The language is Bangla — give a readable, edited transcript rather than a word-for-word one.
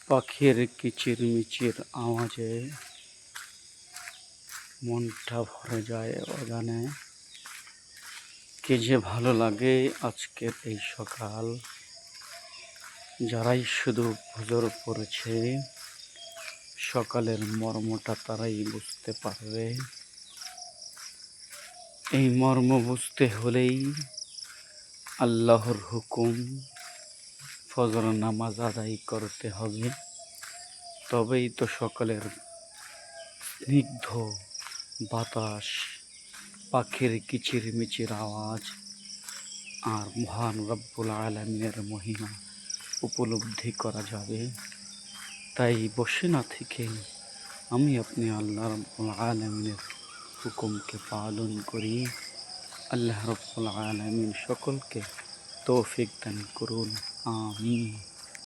পাখির কিচিরমিচির আওয়াজে মনটা ভরে যায় অজানে। কি যে ভালো লাগে আজকের এই সকাল। যারাই শুধু ফজর পড়েছে সকালের মর্মটা তারাই বুঝতে পারবে। এই মর্ম বুঝতে হলেই আল্লাহর হুকুম ফজর নামাজ আদায় করতে হবে। তবেই তো সকালের স্নিগ্ধ বাতাস, পাখির কিচিরমিচির আওয়াজ আর মহান রব্বুল আলামিনের মহিমা উপলব্ধি করা যাবে। তাই বসে না থেকে আমি আপনি আল্লাহ রব্বুল আলামিনের হুকুমকে পালন করি। আল্লাহ রব্বুল আলামিন সকলকে তৌফিক দান করুন। আমিন।